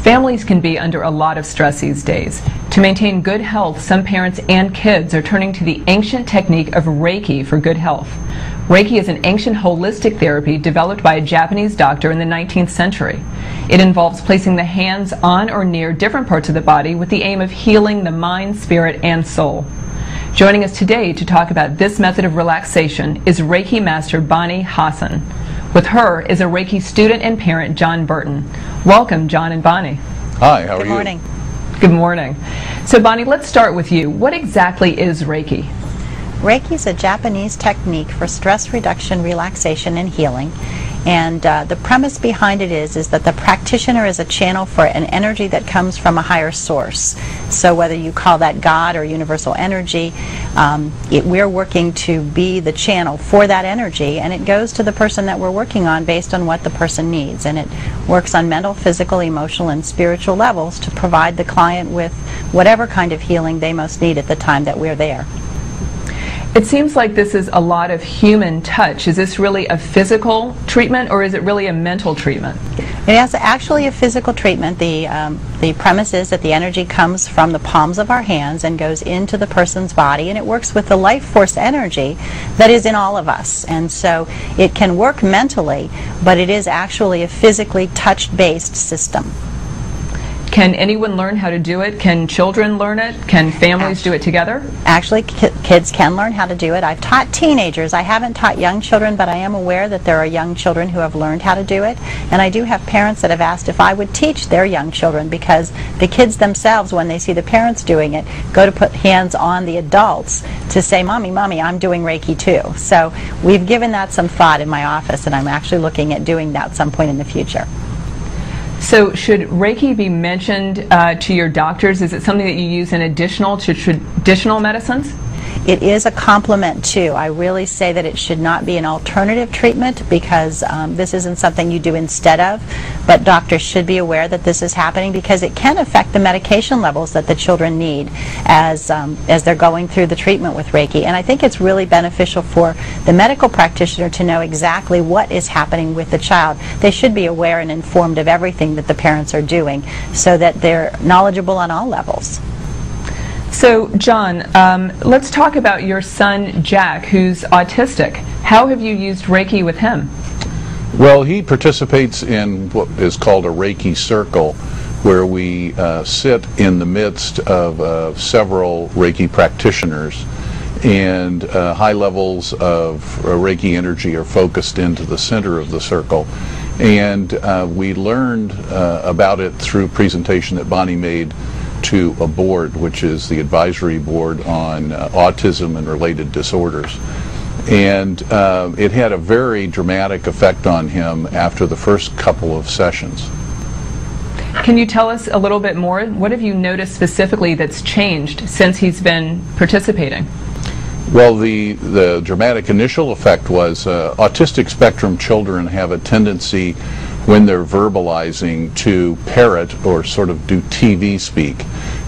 Families can be under a lot of stress these days. To maintain good health, some parents and kids are turning to the ancient technique of Reiki for good health. Reiki is an ancient holistic therapy developed by a Japanese doctor in the 19th century. It involves placing the hands on or near different parts of the body with the aim of healing the mind, spirit, and soul. Joining us today to talk about this method of relaxation is Reiki Master Bonnie Hassan. With her is a Reiki student and parent, John Burton. Welcome, John and Bonnie. Hi, how are you? Good morning. Good morning. So Bonnie, let's start with you. What exactly is Reiki? Reiki is a Japanese technique for stress reduction, relaxation, and healing. And the premise behind it is that the practitioner is a channel for an energy that comes from a higher source. So whether you call that God or universal energy, we're working to be the channel for that energy, and it goes to the person that we're working on based on what the person needs. And it works on mental, physical, emotional, and spiritual levels to provide the client with whatever kind of healing they most need at the time that we're there. It seems like this is a lot of human touch. Is this really a physical treatment, or is it really a mental treatment? It is actually a physical treatment. The premise is that the energy comes from the palms of our hands and goes into the person's body, and it works with the life force energy that is in all of us. And so it can work mentally, but it is actually a physically touch-based system. Can anyone learn how to do it? Can children learn it? Can families do it together? Actually, kids can learn how to do it. I've taught teenagers. I haven't taught young children, but I am aware that there are young children who have learned how to do it. And I do have parents that have asked if I would teach their young children, because the kids themselves, when they see the parents doing it, go to put hands on the adults to say, Mommy, Mommy, I'm doing Reiki too. So we've given that some thought in my office, and I'm actually looking at doing that at some point in the future. So should Reiki be mentioned to your doctors? Is it something that you use in additional to traditional medicines? It is a complement too. I really say that it should not be an alternative treatment, because this isn't something you do instead of, but doctors should be aware that this is happening, because it can affect the medication levels that the children need as they're going through the treatment with Reiki. And I think it's really beneficial for the medical practitioner to know exactly what is happening with the child. They should be aware and informed of everything that the parents are doing, so that they're knowledgeable on all levels. So, John, let's talk about your son, Jack, who's autistic. How have you used Reiki with him? Well, he participates in what is called a Reiki circle, where we sit in the midst of several Reiki practitioners, and high levels of Reiki energy are focused into the center of the circle. And we learned about it through a presentation that Bonnie made to a board, which is the advisory board on autism and related disorders. And it had a very dramatic effect on him after the first couple of sessions. Can you tell us a little bit more? What have you noticed specifically that's changed since he's been participating? Well, the dramatic initial effect was autistic spectrum children have a tendency, when they're verbalizing, to parrot or sort of do TV speak.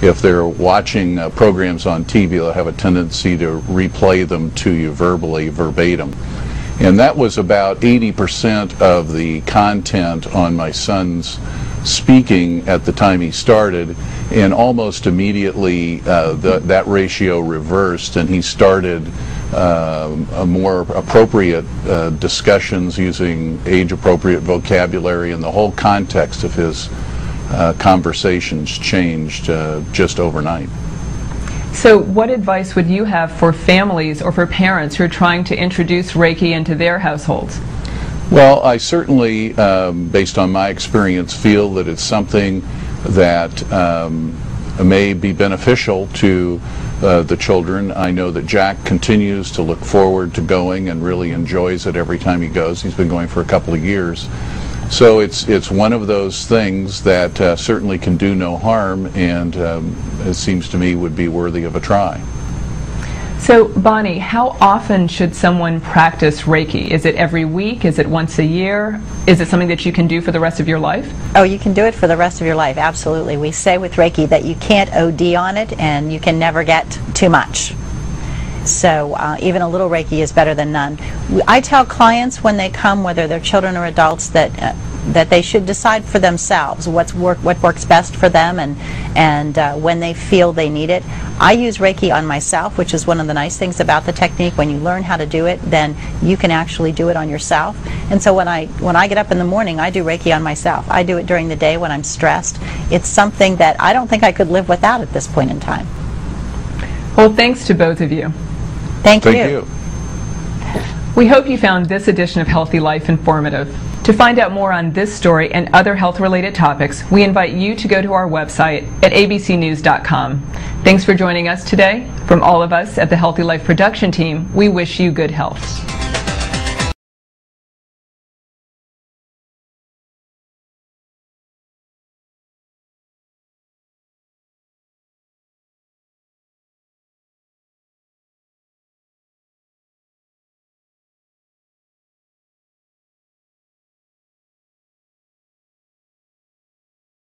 If they're watching programs on TV, they'll have a tendency to replay them to you verbally, verbatim. And that was about 80% of the content on my son's speaking at the time he started, and almost immediately that ratio reversed, and he started a more appropriate discussions using age-appropriate vocabulary, and the whole context of his conversations changed just overnight. So what advice would you have for families or for parents who are trying to introduce Reiki into their households? Well, I certainly, based on my experience, feel that it's something that may be beneficial to the children. I know that Jack continues to look forward to going and really enjoys it every time he goes. He's been going for a couple of years. So it's one of those things that certainly can do no harm, and it seems to me would be worthy of a try. So, Bonnie, how often should someone practice Reiki? Is it every week? Is it once a year? Is it something that you can do for the rest of your life? Oh, you can do it for the rest of your life, absolutely. We say with Reiki that you can't OD on it, and you can never get too much. So even a little Reiki is better than none. I tell clients when they come, whether they're children or adults, that that they should decide for themselves what works best for them, and when they feel they need it. I use Reiki on myself, which is one of the nice things about the technique. When you learn how to do it, then you can actually do it on yourself. And so when I get up in the morning, I do Reiki on myself. I do it during the day when I'm stressed. It's something that I don't think I could live without at this point in time. Well, thanks to both of you. Thank you. We hope you found this edition of Healthy Life informative. To find out more on this story and other health-related topics, we invite you to go to our website at abcnews.com. Thanks for joining us today. From all of us at the Healthy Life production team, we wish you good health.